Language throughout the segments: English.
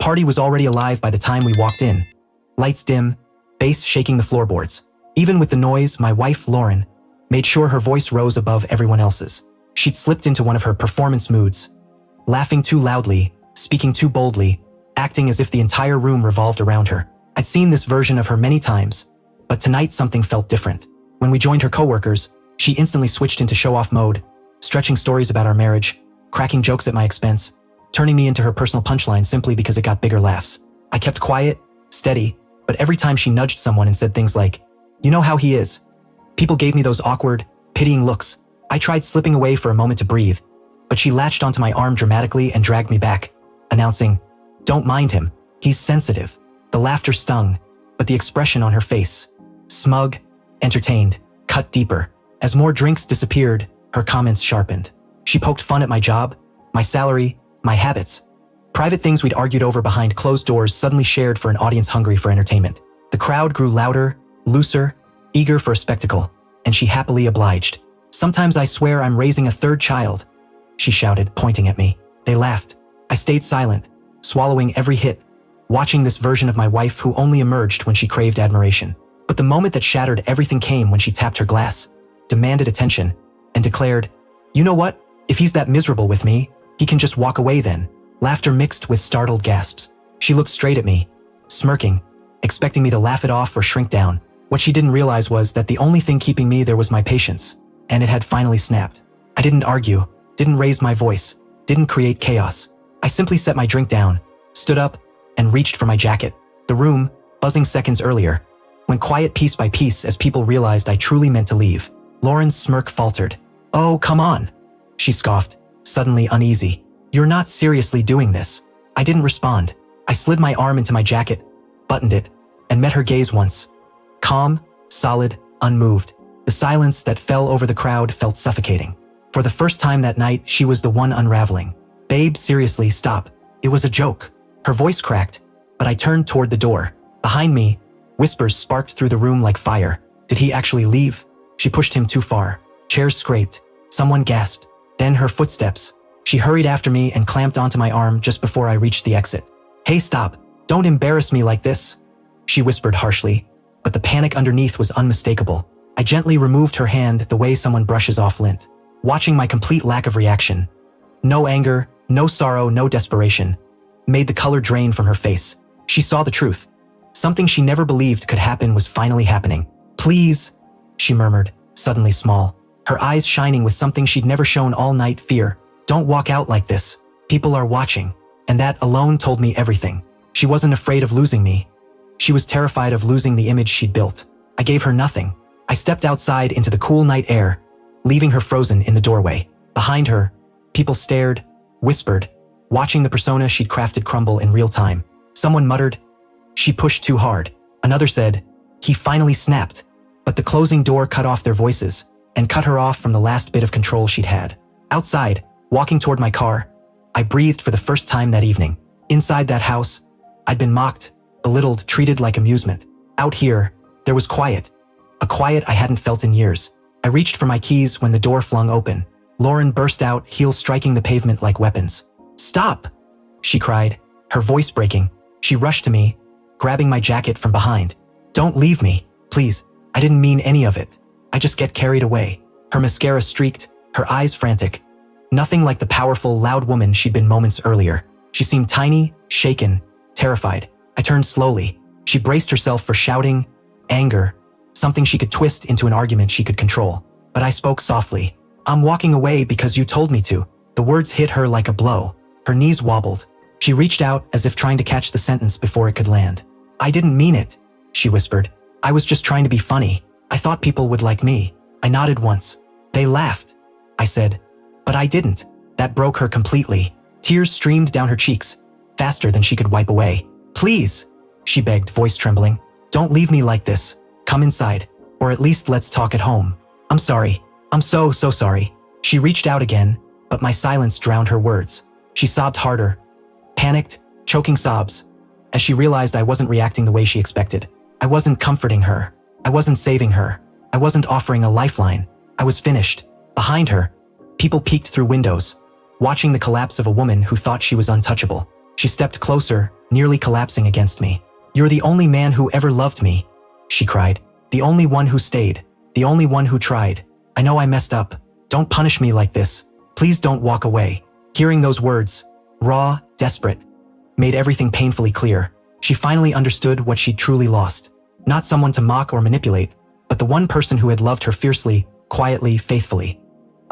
party was already alive by the time we walked in. Lights dim, bass shaking the floorboards. Even with the noise, my wife, Lauren, made sure her voice rose above everyone else's. She'd slipped into one of her performance moods, laughing too loudly, speaking too boldly, acting as if the entire room revolved around her. I'd seen this version of her many times, but tonight something felt different. When we joined her coworkers, she instantly switched into show-off mode, stretching stories about our marriage, cracking jokes at my expense, turning me into her personal punchline simply because it got bigger laughs. I kept quiet, steady, but every time she nudged someone and said things like, "You know how he is," people gave me those awkward, pitying looks. I tried slipping away for a moment to breathe, but she latched onto my arm dramatically and dragged me back, announcing, "Don't mind him, he's sensitive." The laughter stung, but the expression on her face, smug, entertained, cut deeper. As more drinks disappeared, her comments sharpened. She poked fun at my job, my salary, my habits. Private things we'd argued over behind closed doors suddenly shared for an audience hungry for entertainment. The crowd grew louder, looser, eager for a spectacle, and she happily obliged. "Sometimes I swear I'm raising a third child," she shouted, pointing at me. They laughed. I stayed silent, swallowing every hit, watching this version of my wife who only emerged when she craved admiration. But the moment that shattered everything came when she tapped her glass, demanded attention, and declared, "You know what? If he's that miserable with me, he can just walk away then." Laughter mixed with startled gasps. She looked straight at me, smirking, expecting me to laugh it off or shrink down. What she didn't realize was that the only thing keeping me there was my patience, and it had finally snapped. I didn't argue, didn't raise my voice, didn't create chaos. I simply set my drink down, stood up, and reached for my jacket. The room, buzzing seconds earlier, went quiet piece by piece as people realized I truly meant to leave. Lauren's smirk faltered. "Oh, come on," she scoffed, suddenly uneasy. "You're not seriously doing this." I didn't respond. I slid my arm into my jacket, buttoned it, and met her gaze once. Calm, solid, unmoved. The silence that fell over the crowd felt suffocating. For the first time that night, she was the one unraveling. "Babe, seriously, stop. It was a joke." Her voice cracked, but I turned toward the door. Behind me, whispers sparked through the room like fire. Did he actually leave? She pushed him too far. Chairs scraped. Someone gasped. Then her footsteps. She hurried after me and clamped onto my arm just before I reached the exit. "Hey, stop. Don't embarrass me like this," she whispered harshly, but the panic underneath was unmistakable. I gently removed her hand the way someone brushes off lint, watching my complete lack of reaction. No anger, no sorrow, no desperation, made the color drain from her face. She saw the truth. Something she never believed could happen was finally happening. "Please," she murmured, suddenly small, her eyes shining with something she'd never shown all night, fear. "Don't walk out like this. People are watching." And that alone told me everything. She wasn't afraid of losing me. She was terrified of losing the image she'd built. I gave her nothing. I stepped outside into the cool night air, leaving her frozen in the doorway. Behind her, people stared, whispered, watching the persona she'd crafted crumble in real time. Someone muttered, "She pushed too hard." Another said, "He finally snapped." But the closing door cut off their voices and cut her off from the last bit of control she'd had. Outside, walking toward my car, I breathed for the first time that evening. Inside that house, I'd been mocked, belittled, treated like amusement. Out here, there was quiet. A quiet I hadn't felt in years. I reached for my keys when the door flung open. Lauren burst out, heels striking the pavement like weapons. "Stop!" she cried, her voice breaking. She rushed to me, grabbing my jacket from behind. "Don't leave me, please. I didn't mean any of it. I just get carried away." Her mascara streaked, her eyes frantic. Nothing like the powerful, loud woman she'd been moments earlier. She seemed tiny, shaken, terrified. I turned slowly. She braced herself for shouting, anger, something she could twist into an argument she could control. But I spoke softly. "I'm walking away because you told me to." The words hit her like a blow. Her knees wobbled. She reached out as if trying to catch the sentence before it could land. "I didn't mean it," she whispered. "I was just trying to be funny. I thought people would like me." I nodded once. "They laughed," I said. "But I didn't." That broke her completely. Tears streamed down her cheeks, faster than she could wipe away. "Please," she begged, voice trembling. "Don't leave me like this. Come inside, or at least let's talk at home." "I'm sorry. I'm so sorry." She reached out again, but my silence drowned her words. She sobbed harder, panicked, choking sobs, as she realized I wasn't reacting the way she expected. I wasn't comforting her. I wasn't saving her. I wasn't offering a lifeline. I was finished. Behind her, people peeked through windows, watching the collapse of a woman who thought she was untouchable. She stepped closer, nearly collapsing against me. "You're the only man who ever loved me," she cried. "The only one who stayed. The only one who tried. I know I messed up. Don't punish me like this. Please don't walk away." Hearing those words, raw, desperate, made everything painfully clear. She finally understood what she'd truly lost. Not someone to mock or manipulate, but the one person who had loved her fiercely, quietly, faithfully.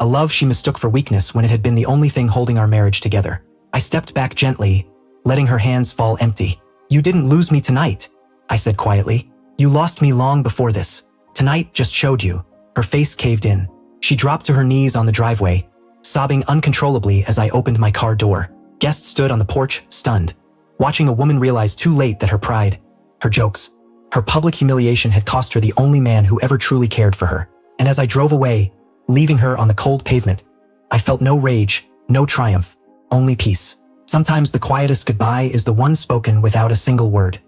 A love she mistook for weakness when it had been the only thing holding our marriage together. I stepped back gently, letting her hands fall empty. "You didn't lose me tonight," I said quietly. "You lost me long before this. Tonight just showed you." Her face caved in. She dropped to her knees on the driveway, sobbing uncontrollably as I opened my car door. Guests stood on the porch, stunned, watching a woman realize too late that her pride, her jokes, her public humiliation had cost her the only man who ever truly cared for her. And as I drove away, leaving her on the cold pavement, I felt no rage, no triumph, only peace. Sometimes the quietest goodbye is the one spoken without a single word.